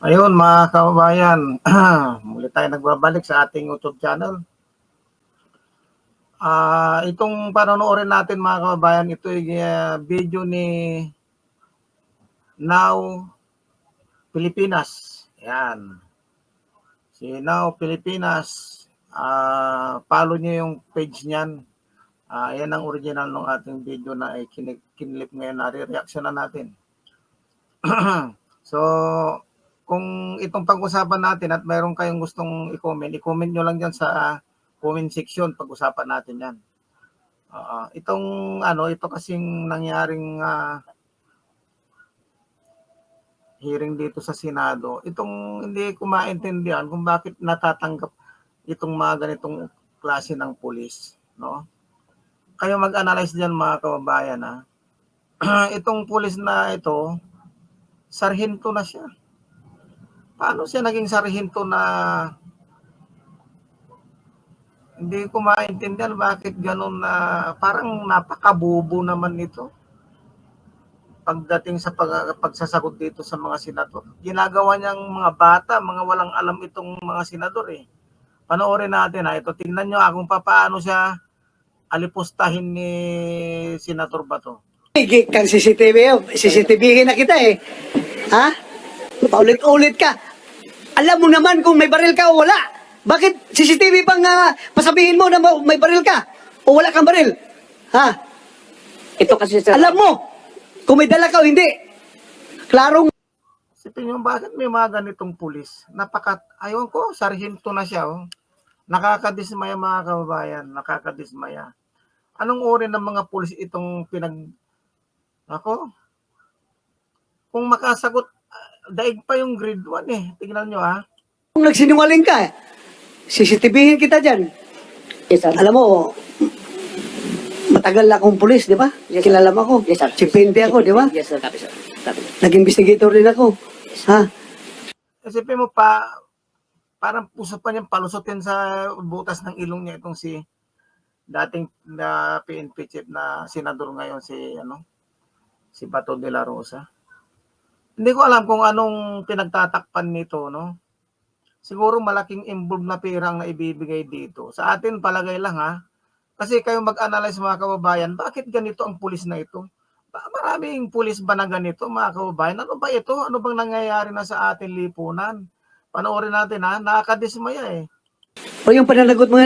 Ayun mga kababayan, muli tayo nagbabalik sa ating YouTube channel. Itong panonoodin natin mga kababayan, ito ay video ni Now Pilipinas. Yan. Si Now Pilipinas, follow niyo yung page niyan. Yan ang original ng ating video na ay kinlip ngayon na re-reaction na natin. So, kung itong pag-usapan natin at mayroon kayong gustong i-comment nyo lang dyan sa comment section, pag-usapan natin yan. Ito kasing nangyaring hearing dito sa Senado, itong hindi ko maintindihan kung bakit natatanggap itong mga ganitong klase ng pulis, no? Kayo mag-analyze diyan mga kababayan, ha. Itong pulis na ito, sarhento na siya. Paano siya naging sarhento na hindi ko maintindihan bakit ganun na parang napakabubo naman ito pagdating sa pagsasagot dito sa mga senador. Ginagawa niyang mga bata, mga walang alam itong mga senador eh. Panoorin natin ha. Ito, tingnan nyo kung paano siya alipustahin ni Senator Bato. Kang CCTV na kita eh. Ha? Paulit-ulit ka. Alam mo naman kung may baril ka o wala. Bakit CCTV pang pasabihin mo na may baril ka o wala kang baril? Ha? Ito kasi sir. Alam mo kung may dala ka o hindi. Klarong Isipin nyo, bakit may mga ganitong pulis? Ayaw ko, sarhento na siya. Oh. Nakakadismaya mga kababayan, nakakadismaya. Anong uri ng mga pulis itong kung makasagot, daig pa yung grade 1 eh. Tingnan nyo ha. kung nagsinungaling ka, CCTVhin kita dyan. Yes, sir. Alam mo, matagal na akong pulis, di ba? Yes, Kilala mo ako. Yes, sir. Si Pente ako, di ba? Yes, sir. Copy, sir. Copy. Nag-investigator din ako. Ha? Isipin mo parang puso pa niyang palusutin sa butas ng ilong niya itong si dating na PNP chief na senador ngayon si Bato de la Rosa. Hindi ko alam kung anong pinagtatakpan nito, no? Siguro malaking involved na pera ang naibibigay dito. Sa atin palagay lang ha. Kasi kayo mag-analyze mga kababayan, bakit ganito ang pulis na ito? Maraming pulis ba na ganito mga kababayan? Ano ba ito? Ano bang nangyayari na sa atin lipunan? Panoorin natin ha, nakakadismaya eh. O yung pananagot mo,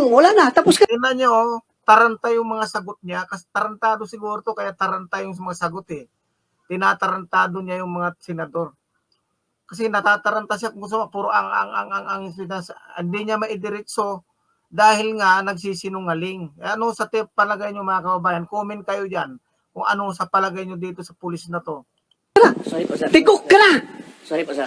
wala na, tapos ka. Tingnan niyo, oh, taranta yung mga sagot niya. Kasi tarantado siguro to, kaya taranta yung mga sagot eh. Tinatarantado niya yung mga senador. Kasi natataranta siya kung gusto mo, puro hindi niya maidiretso dahil nga nagsisinungaling. Ano sa palagay niyo mga kababayan? Comment kayo diyan kung ano sa palagay niyo dito sa pulis na to. Sorry po, sir. Tigok ka na! Sorry po, sir.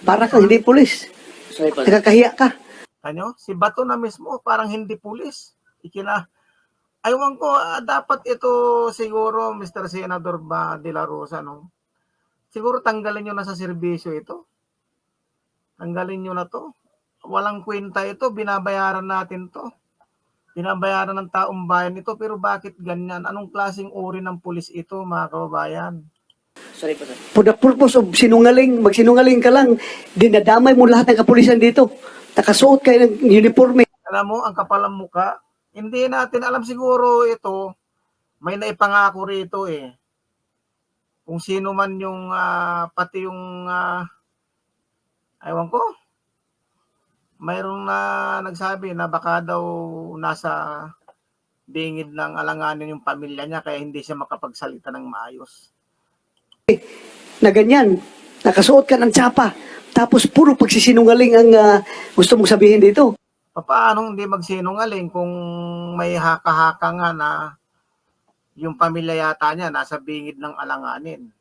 Para kang hindi pulis. Sorry po, sir. Nakakahiya ka. Ano? Si Bato na mismo parang hindi pulis. Aywan ko, dapat ito siguro, Mr. Senador de la Rosa, no? Siguro tanggalin nyo na sa serbisyo ito. Tanggalin nyo na to. Walang kwenta ito, binabayaran natin to. Binabayaran ng taong bayan ito, pero bakit ganyan? Anong klaseng uri ng pulis ito, mga kababayan? Sorry po, sir. For the purpose of sinungaling, magsinungaling ka lang, dinadamay mo lahat ng kapulisan dito. Nakasuot kayo ng uniforme. Alam mo, ang kapal ng muka, hindi natin alam siguro ito, may naipangako rito eh. Kung sino man yung, pati yung, aywan ko, mayroong na nagsabi na baka daw nasa bingid ng alanganin yung pamilya niya kaya hindi siya makapagsalita ng maayos. Na ganyan, nakasuot ka ng tsapa. Tapos puro pagsisinungaling ang gusto mong sabihin dito. Paano hindi magsinungaling kung may haka-haka nga na yung pamilya yata niya nasa bingid ng alanganin?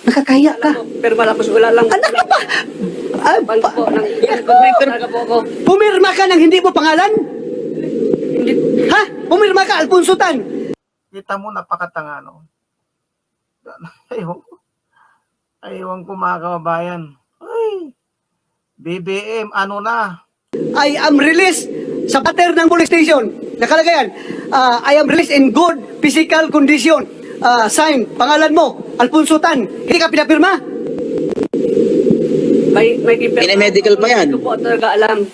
Nakakahiya ka. Pero malapos wala lang. Anak ka pa! Balik po. Talaga po ako. Pumirma ka ng hindi mo pangalan? Ha? Pumirma ka, Alfonso Tan. Kita mo, napakatanga, no? Aywan ko mga kababayan. Ay, BBM, ano na? I am released sa pater ng police station. Nakalagay yan. I am released in good physical condition. Sign, pangalan mo, Alfonso Tan. Hindi ka pinapirma? May Pina-medical pa yan. Hindi ko po talaga alam.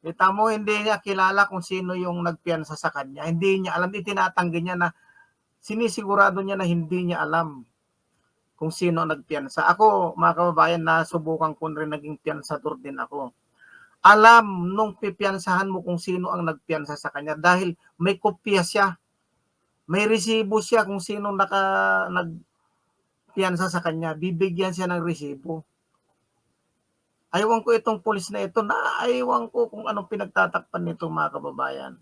Kita mo, hindi niya kilala kung sino yung nagpiyansa sa kanya. Hindi niya alam, itinatanggi niya na sinisigurado niya na hindi niya alam kung sino nagpiyansa. Ako, mga kababayan, nasubukan ko rin naging piyansador din ako. Alam nung pipiyansahan mo kung sino ang nagpiyansa sa kanya dahil may kopya siya. May resibo siya kung sino nagpiyansa sa kanya. Bibigyan siya ng resibo. Aywan ko itong pulis na ito na aywan ko kung anong pinagtatakpan nito mga kababayan.